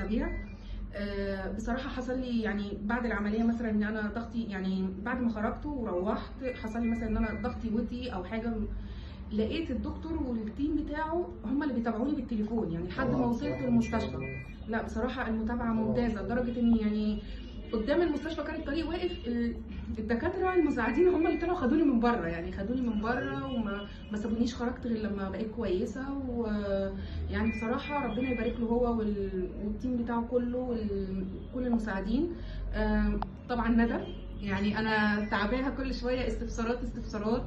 بعديها. بصراحه حصل لي يعني بعد العمليه مثلا ان انا ضغطي، يعني بعد ما خرجت وروحت حصل لي مثلا ان انا ضغطي وطي او حاجه. لقيت الدكتور والتيم بتاعه هم اللي بيتابعوني بالتليفون يعني لحد ما وصلت المستشفى. لا بصراحه المتابعه ممتازه لدرجه ان يعني قدام المستشفى كان الطريق واقف، الدكاتره المساعدين هم اللي طلعوا خدوني من بره، يعني خدوني من بره وما ما سابونيش خرجت غير لما بقيت كويسه. ويعني بصراحه ربنا يبارك له هو والتيم بتاعه كله وكل المساعدين. طبعا ندى، يعني انا تعباها كل شويه استفسارات استفسارات.